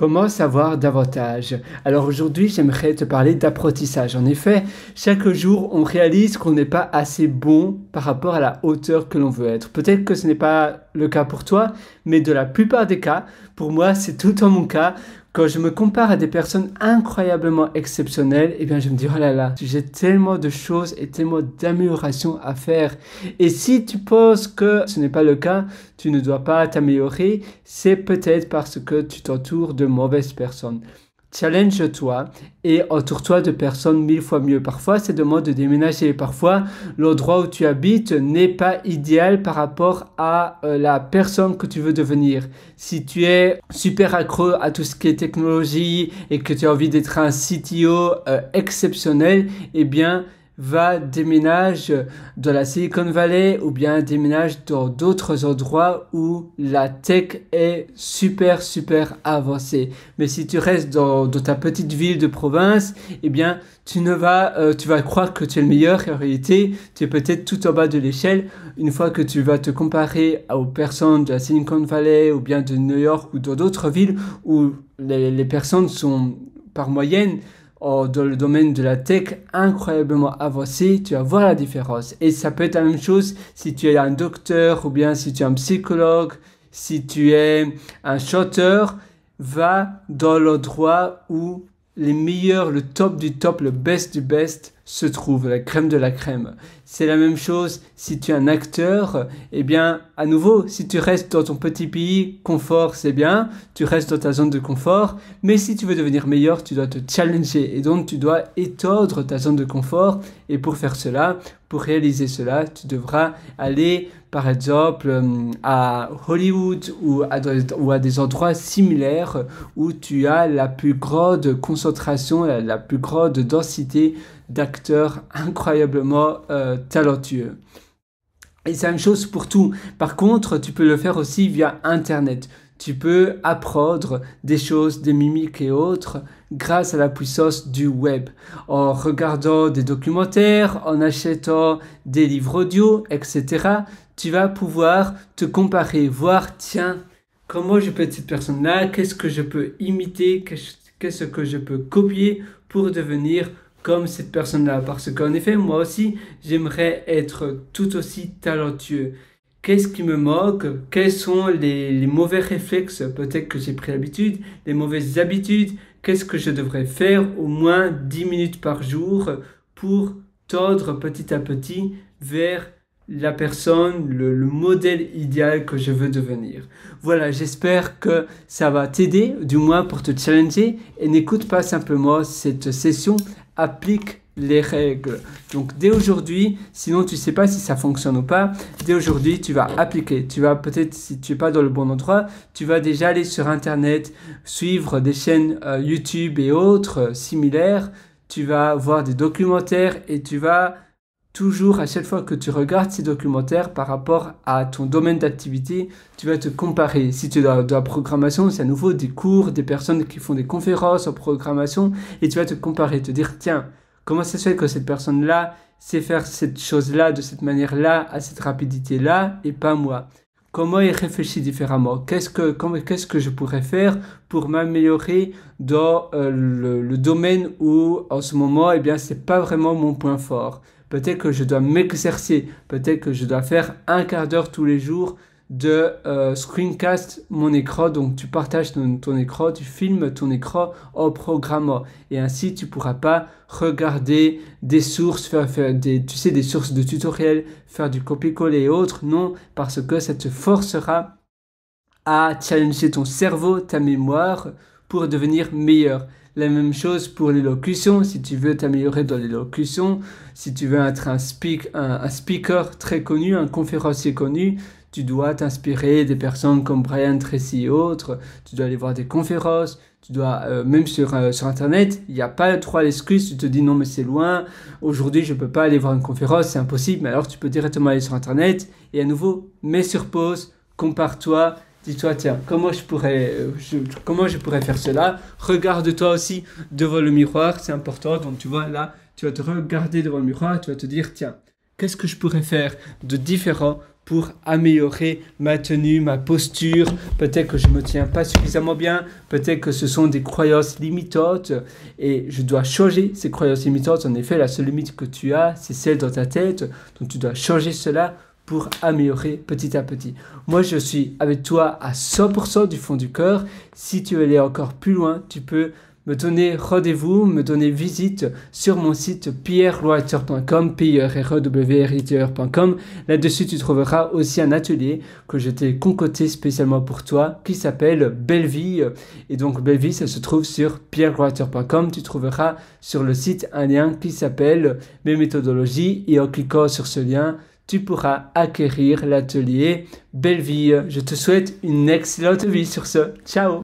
Comment savoir davantage? Alors aujourd'hui, j'aimerais te parler d'apprentissage. En effet, chaque jour, on réalise qu'on n'est pas assez bon par rapport à la hauteur que l'on veut être. Peut-être que ce n'est pas le cas pour toi, mais de la plupart des cas, pour moi, c'est tout le temps mon cas. Quand je me compare à des personnes incroyablement exceptionnelles, eh bien je me dis, oh là là, j'ai tellement de choses et tellement d'améliorations à faire. Et si tu penses que ce n'est pas le cas, tu ne dois pas t'améliorer, c'est peut-être parce que tu t'entoures de mauvaises personnes. Challenge-toi et entoure-toi de personnes 1000 fois mieux. Parfois, c'est de mode de déménager. Parfois, l'endroit où tu habites n'est pas idéal par rapport à la personne que tu veux devenir. Si tu es super accro à tout ce qui est technologie et que tu as envie d'être un CTO exceptionnel, eh bien, va déménage dans la Silicon Valley ou bien déménage dans d'autres endroits où la tech est super avancée. Mais si tu restes dans ta petite ville de province, eh bien tu vas croire que tu es le meilleur et en réalité tu es peut-être tout en bas de l'échelle. Une fois que tu vas te comparer aux personnes de la Silicon Valley ou bien de New York ou dans d'autres villes où les personnes sont par moyenne dans le domaine de la tech incroyablement avancé, tu vas voir la différence. Et ça peut être la même chose si tu es un docteur ou bien si tu es un psychologue, si tu es un chanteur, va dans l'endroit où les meilleurs, le top du top, le best du best se trouve, la crème de la crème. C'est la même chose si tu es un acteur, eh bien, à nouveau, si tu restes dans ton petit pays, confort, c'est bien, tu restes dans ta zone de confort, mais si tu veux devenir meilleur, tu dois te challenger et donc tu dois étendre ta zone de confort et pour faire cela, pour réaliser cela, tu devras aller par exemple à Hollywood ou à des endroits similaires où tu as la plus grande concentration, la plus grande densité d'acteurs incroyablement talentueux. Et c'est la même chose pour tout. Par contre, tu peux le faire aussi via Internet. Tu peux apprendre des choses, des mimiques et autres grâce à la puissance du web. En regardant des documentaires, en achetant des livres audio, etc. Tu vas pouvoir te comparer, voir, tiens, comment je peux être cette personne-là, qu'est-ce que je peux imiter, qu'est-ce que je peux copier pour devenir comme cette personne-là. Parce qu'en effet, moi aussi, j'aimerais être tout aussi talentueux. Qu'est-ce qui me manque? Quels sont les mauvais réflexes? Peut-être que j'ai pris l'habitude, les mauvaises habitudes. Qu'est-ce que je devrais faire au moins 10 minutes par jour pour tendre petit à petit vers la personne, le modèle idéal que je veux devenir. Voilà, j'espère que ça va t'aider, du moins pour te challenger, et n'écoute pas simplement cette session, applique les règles. Donc dès aujourd'hui, sinon tu ne sais pas si ça fonctionne ou pas, dès aujourd'hui tu vas appliquer. Tu vas peut-être, si tu n'es pas dans le bon endroit, tu vas déjà aller sur Internet, suivre des chaînes YouTube et autres similaires, tu vas voir des documentaires et tu vas toujours, à chaque fois que tu regardes ces documentaires par rapport à ton domaine d'activité, tu vas te comparer. Si tu es dans la programmation, c'est à nouveau des cours, des personnes qui font des conférences en programmation, et tu vas te comparer, te dire, tiens, comment ça se fait que cette personne-là sait faire cette chose-là, de cette manière-là, à cette rapidité-là, et pas moi? Comment il réfléchit différemment? Qu'est-ce que je pourrais faire pour m'améliorer dans le domaine où, en ce moment, eh bien, c'est pas vraiment mon point fort? Peut-être que je dois m'exercer, peut-être que je dois faire un quart d'heure tous les jours de screencast mon écran. Donc tu partages ton écran, tu filmes ton écran en programmant. Et ainsi tu ne pourras pas regarder des sources, faire des sources de tutoriels, faire du copier-coller et autres. Non, parce que ça te forcera à challenger ton cerveau, ta mémoire pour devenir meilleur. La même chose pour l'élocution, si tu veux t'améliorer dans l'élocution, si tu veux être un speaker très connu, un conférencier connu, tu dois t'inspirer des personnes comme Brian Tracy et autres, tu dois aller voir des conférences, tu dois, même sur Internet, il n'y a pas trop l'excuse, tu te dis non mais c'est loin, aujourd'hui je ne peux pas aller voir une conférence, c'est impossible, mais alors tu peux directement aller sur Internet et à nouveau, mets sur pause, compare-toi. Dis-toi, tiens, comment je pourrais faire cela? Regarde-toi aussi devant le miroir, c'est important. Donc, tu vois, là, tu vas te regarder devant le miroir, tu vas te dire, tiens, qu'est-ce que je pourrais faire de différent pour améliorer ma tenue, ma posture. Peut-être que je ne me tiens pas suffisamment bien, peut-être que ce sont des croyances limitantes et je dois changer ces croyances limitantes. En effet, la seule limite que tu as, c'est celle dans ta tête, donc tu dois changer cela pour améliorer petit à petit. Moi, je suis avec toi à 100% du fond du cœur. Si tu veux aller encore plus loin, tu peux me donner rendez-vous, me donner visite sur mon site pierrewriter.com, pierrewriter.com. Là-dessus, tu trouveras aussi un atelier que je t'ai concocté spécialement pour toi qui s'appelle Belle Vie. Et donc, Belle Vie, ça se trouve sur pierrewriter.com. Tu trouveras sur le site un lien qui s'appelle Mes méthodologies et en cliquant sur ce lien, tu pourras acquérir l'atelier Belle Vie. Je te souhaite une excellente vie sur ce. Ciao!